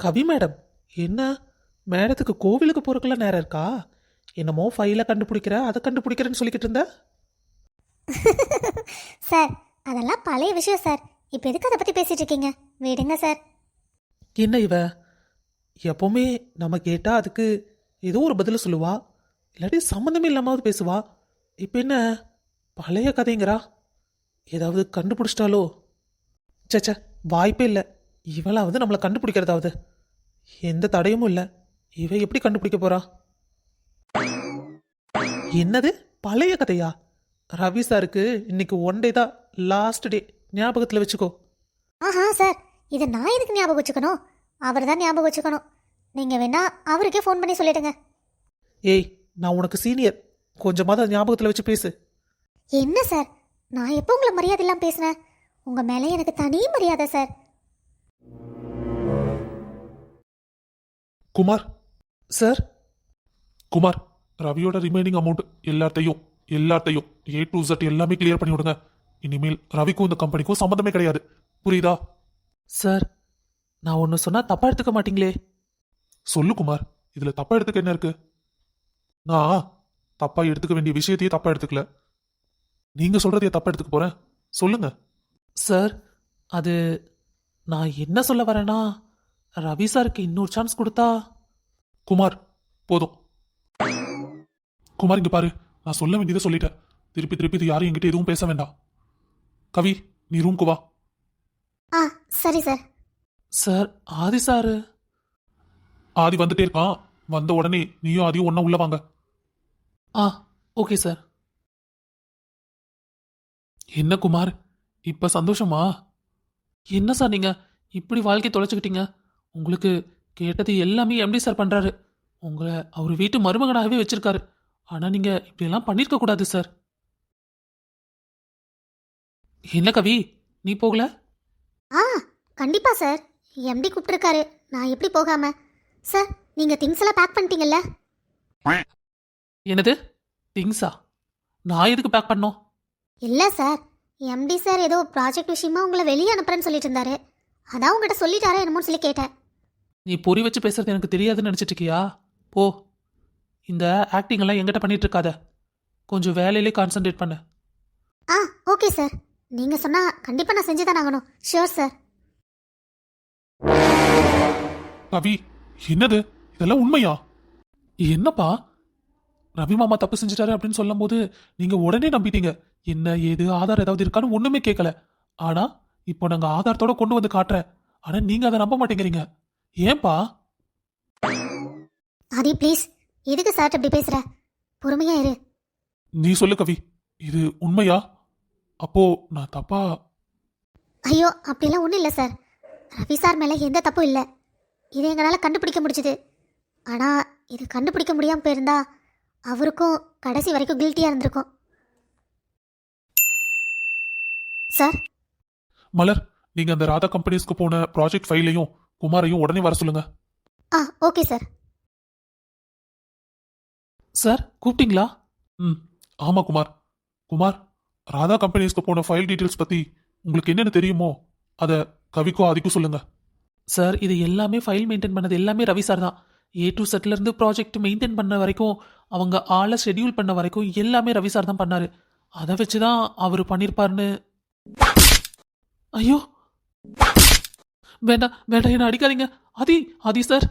கவி madam, என்ன மேடத்துக்கு கோவிலுக்கு போறதுக்குலாம் நேரம் இருக்கா? என்னமோ ஃபைலை கண்டுபிடிக்கிற அதை கண்டுபிடிக்கிறேன்னு சொல்லிக்கிட்டு இருந்த. சார், அதெல்லாம் பழைய விஷயம் சார். இப்போ எதுக்கு அதை பற்றி பேசிட்டு இருக்கீங்க? விடுங்க சார். என்ன இவ எப்பவுமே நம்ம கேட்டா அதுக்கு ஏதோ ஒரு பதில் சொல்லுவா, இல்லாட்டி சம்மந்தமே இல்லாமாவது பேசுவா. இப்போ என்ன பழைய கதைங்கிறா? ஏதாவது கண்டுபிடிச்சிட்டாலோ? சச்ச, வாய்ப்பே இல்லை. இவளாவது நம்மளை கண்டுபிடிக்கிறதாவது எந்த தடையும் இல்லை. இவ எப்படி கண்டுபிடிக்க போறா? என்னது பழைய கதையா? ரவி சாருக்கு இன்னைக்கு ஒன் டே தான் லாஸ்ட் டே, ஞாபகத்தில் வச்சுக்கோ. ஆஹா சார், இதை நான் எதுக்கு ஞாபகம் வச்சுக்கணும்? அவர் தான் ஞாபகம் வச்சுக்கணும். நீங்கள் வேணா அவருக்கே ஃபோன் பண்ணி சொல்லிடுங்க. ஏய், நான் உனக்கு சீனியர், கொஞ்சமாவது அதை ஞாபகத்தில் வச்சு பேசு. என்ன சார், நான் எப்போ உங்களை மரியாதை இல்லாமல் பேசுனேன்? உங்கள் மேலே எனக்கு தனி மரியாதை சார். குமார், சார், குமார், ரவியோட ரிமைனிங் அமௌண்ட் எல்லாத்தையும் A to Z எல்லாமே கிளியர் பண்ணி விடுங்க. இனிமேல் ரவிக்கும் இந்த கம்பெனிக்கும் சம்மந்தமே கிடையாது. புரியுதா? சார், நான் ஒன்று சொன்னால் தப்பா எடுத்துக்க மாட்டீங்களே? சொல்லு குமார், இதுல தப்பா எடுத்துக்க என்ன இருக்கு? நான் தப்பா எடுத்துக்க வேண்டிய விஷயத்தையே தப்பா எடுத்துக்கல. நீங்க சொல்றதையே தப்பா எடுத்துக்க போறேன். சொல்லுங்க. சார், அது நான் என்ன சொல்ல வரேன்னா, ரவி சாருக்கு இன்னொரு சான்ஸ் கொடுத்தா. குமார், போதும். குமார், இங்க பாரு, நான் சொல்ல வேண்டியதை சொல்லிட்டேன். திருப்பி திருப்பி இது யாரும் என்கிட்ட எதுவும் பேச வேண்டாம். கவி, நீ ரூம்க்கு வா. ஆ சரி சார். சார், ஆதி சாரு. ஆதி வந்துட்டே இருக்கான். வந்த உடனே நீயும் ஆதியும் ஒன்னா உள்ள வாங்க. ஆ ஓகே சார். என்ன குமார், இப்ப சந்தோஷமா? என்ன சார் நீங்க இப்படி வாழ்க்கை தொலைச்சுக்கிட்டீங்க? உங்களுக்கு கேட்டது எல்லாமே எம்டி சார் பண்றாரு. உங்களை அவர் வீட்டு மருமகனாகவே வச்சிருக்காரு. ஆனா நீங்க இப்படியெல்லாம் பண்ணிருக்க கூடாது சார். என்ன கவி, நீ போகல? ஆ கண்டிப்பாக சார். எம்டி கூப்பிட்டுருக்காரு, நான் எப்படி போகாம? சார், நீங்கள் திங்ஸ் எல்லாம் பேக் பண்ணிட்டீங்கல்ல? என்னது திங்ஸா? நான் எதுக்கு பேக் பண்ணோம்? இல்லை சார், எம்டி சார் ஏதோ ப்ராஜெக்ட் விஷயமா உங்களை வெளியே அனுப்புறேன்னு சொல்லிட்டு இருந்தாரு. அதான் உங்கள்கிட்ட சொல்லிட்டாரா என்னமோன்னு சொல்லி கேட்டேன். நீ பொறி வச்சு பேசுறது எனக்கு தெரியாதுன்னு நினைச்சிட்டு இருக்கியா? போ, இந்த ஆக்டிங் எல்லாம் எங்கிட்ட பண்ணிட்டு இருக்காத. கொஞ்சம் வேலையிலே கான்சென்ட்ரேட் பண்ண. ஆ ஓகே சார், நீங்கள் சொன்னால் கண்டிப்பாக நான் செஞ்சு தான் ஆகணும். Sure sir. கவி, என்னது இதெல்லாம் உண்மையா? என்னப்பா, ரவி மாமா தப்பு செஞ்சுட்டாரு அப்படின்னு சொல்லும் போது நீங்க உடனே நம்பிட்டீங்க. என்ன ஏது ஆதார் ஏதாவது இருக்கான்னு ஒண்ணுமே கேட்கல. ஆனா இப்போ நாங்க ஆதாரத்தோட கொண்டு வந்து காட்டுறேன். ஆனா நீங்க அதை நம்ப மாட்டேங்கிறீங்க. ஏன்பா? ஆதி ப்ளீஸ், எதுக்கு சார் இப்படி பேசுகிற? பொறுமையா இரு. நீ சொல்லு கவி, இது உண்மையா? அப்போ நான் தப்பா? ஐயோ, அப்படிலாம் ஒன்றும் இல்லை சார். ரவி சார் மேலே எந்த தப்பும் இல்லை. இதை எங்களால் கண்டுபிடிக்க முடிச்சுது. ஆனால் இது கண்டுபிடிக்க முடியாமல் போயிருந்தா அவருக்கும் கடைசி வரைக்கும் கில்ட்டியாக இருந்திருக்கும் சார். மலர், நீங்க அந்த ராதா கம்பெனிஸ்க்கு போன ப்ராஜெக்ட் ஃபைலையும் குமாரையும் உடனே வர சொல்லுங்க. ஆ ஓகே சார். சார், கூப்பிட்டீங்களா? ம், ஆமா குமார். குமார், ராதா கம்பெனிஸ்க்கு போன ஃபைல் டீட்டெயில்ஸ் பத்தி உங்களுக்கு என்னென்ன தெரியுமோ அதை கவிக்கோ ஆதிக்கும் சொல்லுங்க. சார், இது எல்லாமே ஃபைல் மெயின்டைன் பண்ணது எல்லாமே ரவி சார் தான். A to Z இருந்து ப்ராஜெக்ட் மெயின்டைன் பண்ண வரைக்கும், அவங்க ஆளை ஷெட்யூல் பண்ண வரைக்கும் எல்லாமே ரவி சார் தான் பண்ணாரு. அதை வச்சு தான் அவர் பண்ணியிருப்பாருன்னு. ஐயோ, வேண்டாம் வேண்டாம், என்ன அடிக்காதீங்க. ஆதி, ஆதி சார்.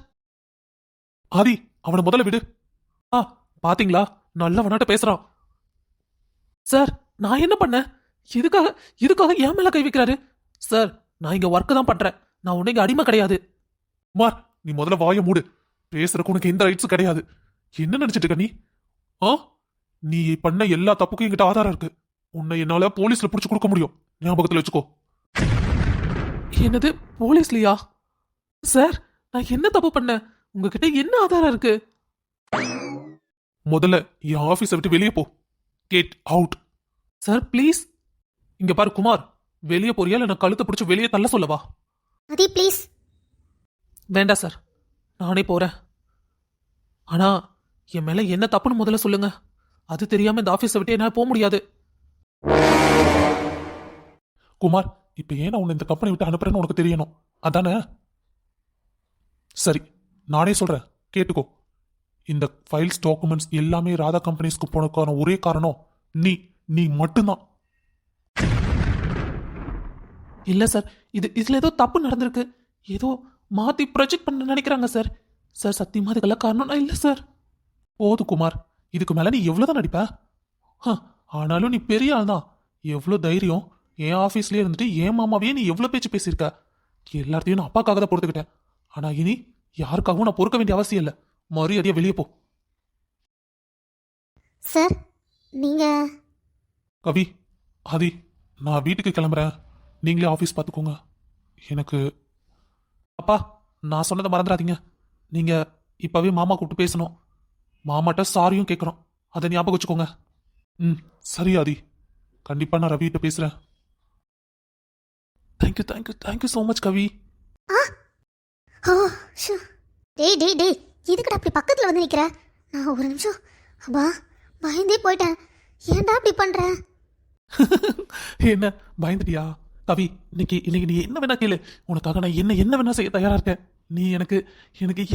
ஆதி, அவனை முதல்ல விடு. ஆ பாத்தீங்களா, நல்லவனாட்ட பேசுறான். சார், நான் என்ன பண்ணேன்? இதுக்காக இதுக்காக என் மேல கை வைக்கிறாரு. சார், நான் இங்க ஒர்க் தான் பண்றேன். நான் உன்னை இங்க அடிமை கிடையாது. குமார், நீ முதல்ல வாயை மூடு. பேசுறக்கு உனக்கு எந்த ரைட்ஸும் கிடையாது. என்ன நினைச்சிட்டு இருக்க நீ? ஆ, நீ பண்ண எல்லா தப்புக்கும் என்கிட்ட ஆதாரம் இருக்கு. உன்னை என்னால போலீஸ்ல புடிச்சு கொடுக்க முடியும். ஞாபகத்துல வச்சுக்கோ. என்னது, போலீஸ்லயா? சார், நான் என்ன தப்பு பண்ணேன்? உங்ககிட்ட என்ன ஆதாரம் இருக்கு? முதல்ல என் ஆபீஸை விட்டு வெளியே போ. Get out. Sir please. இங்க பாரு குமார், வெளியே போறியா இல்ல நான் கழுத்தை பிடிச்சு வெளியே தள்ள சொல்லவா? ஆதி ப்ளீஸ். வேண்டாம் சார், நானே போறேன். ஆனா என் மேல என்ன தப்புன்னு முதல்ல சொல்லுங்க. அது தெரியாம இந்த ஆபீஸை விட்டு என்னால போக முடியாது. குமார், இப்ப ஏன் நான் உன்னை இந்த கம்பெனி விட்டு அனுப்புறேன்னு உனக்கு தெரியணும், அதானே? சரி, நானே சொல்றேன், கேட்டுக்கோ. இந்த ஃபைல்ஸ் டாக்குமெண்ட்ஸ் எல்லாமே ராதா கம்பெனிஸ்க்கு போனதுக்கான ஒரே காரணம் நீ நீ மட்டும்தான். இல்லை சார், இதில் ஏதோ தப்பு நடந்திருக்கு. ஏதோ மாற்றி ப்ரொஜெக்ட் பண்ண நினைக்கிறாங்க சார். சார் சத்தியமாக அதுக்கெல்லாம் காரணம் நான் இல்லை சார். போது குமார், இதுக்கு மேல நீ எவ்வளவுதான் நடிப்ப? ஆனாலும் நீ பெரிய ஆள் தான். எவ்வளோ தைரியம்! என் ஆஃபீஸ்லயே இருந்துட்டு என் மாமாவையே நீ எவ்வளோ பேச்சு பேசியிருக்க. எல்லாத்தையும் நான் அப்பாக்காக தான் பொறுத்துக்கிட்டேன். ஆனா இனி யாருக்காகவும் நான் பொறுக்க வேண்டிய அவசியம் இல்லை. மரியாதையா வெளியே போ. சார் நீங்கள் கவி, ஆதி, நான் வீட்டுக்கு கிளம்புறேன். நீங்களே ஆஃபீஸ் பார்த்துக்கோங்க. எனக்கு அப்பா, நான் சொன்னதை மறந்துடாதீங்க. நீங்கள் இப்போவே மாமா கூப்பிட்டு பேசணும். மாமாட்ட சாரியும் கேட்குறோம். அதை ஞாபகம் வச்சுக்கோங்க. சரி ஆதி, கண்டிப்பா நான் ரவிகிட்ட பேசுறேன். Thank you thank you thank you so much Kavi. ஓ ஷூ. டேய் எதுக்குடா அப்படி பக்கத்தில் வந்து நிற்கிற? நான் ஒரு நிமிஷம் அப்பா பயந்தே போயிட்டேன். ஏன்டா அப்படி பண்ணுற? என்ன பயந்துட்டியா? கவி, இன்னைக்கு நீ என்ன வேணா கேளு. உனக்காக நான் என்ன வேணா செய்ய தயாரா இருக்கேன். நீ எனக்கு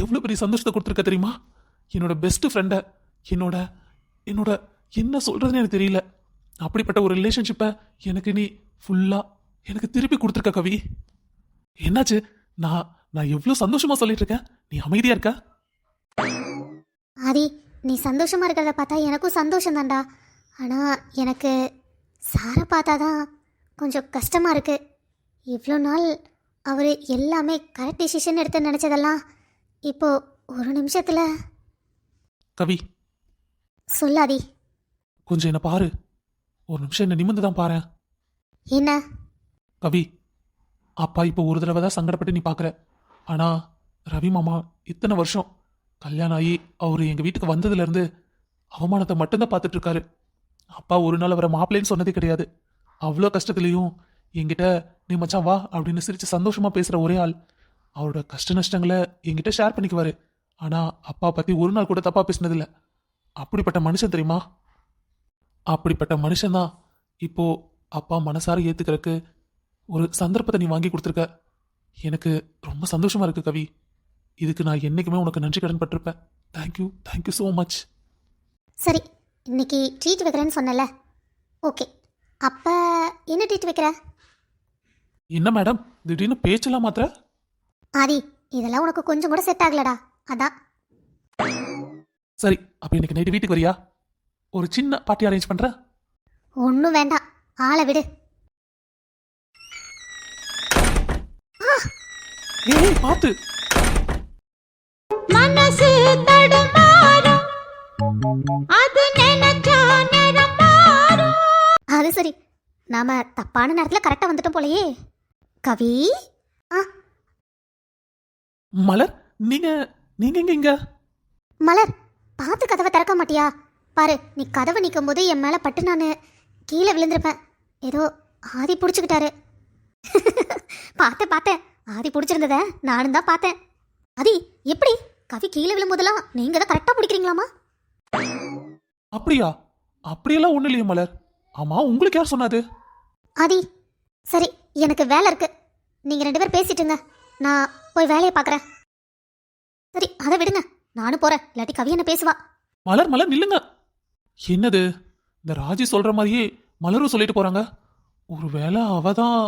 எவ்வளவு பெரிய சந்தோஷத்தை கொடுத்துருக்க தெரியுமா? என்னோட பெஸ்ட் ஃப்ரெண்டை என்னோட என்ன சொல்றதுன்னு எனக்கு தெரியல. அப்படிப்பட்ட ஒரு ரிலேஷன்ஷிப்பை எனக்கு நீ ஃபுல்லா எனக்கு திருப்பி கொடுத்துருக்க கவி. என்னாச்சு? நான் எவ்வளவு சந்தோஷமா சொல்லிட்டு இருக்கேன், நீ அமைதியா இருக்க? ஆதி, நீ சந்தோஷமா இருக்கிறத பார்த்தா எனக்கும் சந்தோஷம் தான்டா. ஆனால் எனக்கு சாரை பார்த்தா தான் கொஞ்சம் கஷ்டமாக இருக்கு. இவ்வளோ நாள் அவர் எல்லாமே கரெக்ட் டிசிஷன் எடுத்து நினச்சதெல்லாம் இப்போ ஒரு நிமிஷத்தில் கவி, சொல்லாதி. கொஞ்சம் என்ன பாரு. ஒரு நிமிஷம் என்ன நிமிர்ந்து தான் பாரு. என்ன? கவி, அப்பா இப்போ ஒரு தடவை தான் சங்கடப்பட்டு நீ பார்க்குற. ஆனால் ரவி மாமா இத்தனை வருஷம் கல்யாணம் ஆகி அவர் எங்கள் வீட்டுக்கு வந்ததுலேருந்து அவமானத்தை மட்டும்தான் பார்த்துட்டு இருக்காரு. அப்பா ஒரு நாள் அவரை மாப்பிள்ளைன்னு சொன்னதே கிடையாது. அவ்வளோ கஷ்டத்துலேயும் என்கிட்ட நீ மச்சான் வா அப்படின்னு சிரித்து சந்தோஷமாக பேசுகிற ஒரே ஆள். அவரோட கஷ்ட நஷ்டங்களை என்கிட்ட ஷேர் பண்ணிக்குவார். ஆனால் அப்பா பற்றி ஒரு நாள் கூட தப்பாக பேசினதில்லை. அப்படிப்பட்ட மனுஷன் தெரியுமா? அப்படிப்பட்ட மனுஷன்தான் இப்போ அப்பா மனசார ஏற்றுக்கிறதுக்கு ஒரு சந்தர்ப்பத்தை நீ வாங்கி கொடுத்துருக்க. எனக்கு ரொம்ப சந்தோஷமா இருக்கு கவி. இதுக்கு நான் என்னைக்குமே உனக்கு நன்றி கடன் பட்டிருப்பேன். Thank you so much. சரி, இன்னைக்கு ட்ரீட் வைக்கிறேன்னு சொன்னல, ஓகே. அப்போ என்ன ட்ரீட் வைக்கிற? என்ன மேடம் திடீர்னு பேச்செல்லாம் மாத்திர? ஆதி, இதெல்லாம் உனக்கு கொஞ்சம் கூட செட் ஆகலடா, அதான். சரி, அப்போ இன்னைக்கு நைட்டு வீட்டுக்கு வரியா? ஒரு சின்ன பார்ட்டி அரேஞ்ச் பண்ற. ஒன்றும் வேண்டாம், ஆளை விடு. ஏய் பார்த்து. மனசு தடுமாறும், அது நினைச்சா நேரம் மாறும். அது சரி, நாம தப்பான நேரத்தில் கரெக்டாக வந்துட்டோம் போலயே. கவி, மலர், நீங்க இங்க? மலர், பார்த்து கதவை திறக்க மாட்டியா? பாரு, நீ கதவை நிற்கும் போது என் மேலே பட்டு நான் கீழே விழுந்திருப்பேன். ஏதோ ஆதி பிடிச்சிக்கிட்டாரு. பார்த்தேன், ஆதி பிடிச்சிருந்தத நானும் தான் பார்த்தேன். ஆதி, எப்படி கவி கீழே விழும்போதெல்லாம் நீங்கள் தான் கரெக்டாக பிடிக்கிறீங்களாமா? அப்படியெல்லாம் ஒன்றும் இல்லையே மலர். ஆமா, உங்களுக்கு யார் சொன்னாது? ஆதி, சரி, எனக்கு வேலை இருக்கு. நீங்கள் 2 பேர் பேசிட்டுங்க, நான் போய் வேலையை பார்க்குறேன். சரி, அதை விடுங்க, நானும் போகிறேன். இல்லாட்டி கவி என்ன பேசுவா. மலர் நில்லுங்க. என்னது, இந்த ராஜி சொல்ற மாதிரியே மலரும் சொல்லிட்டு போறாங்க. ஒருவேளை அவதான்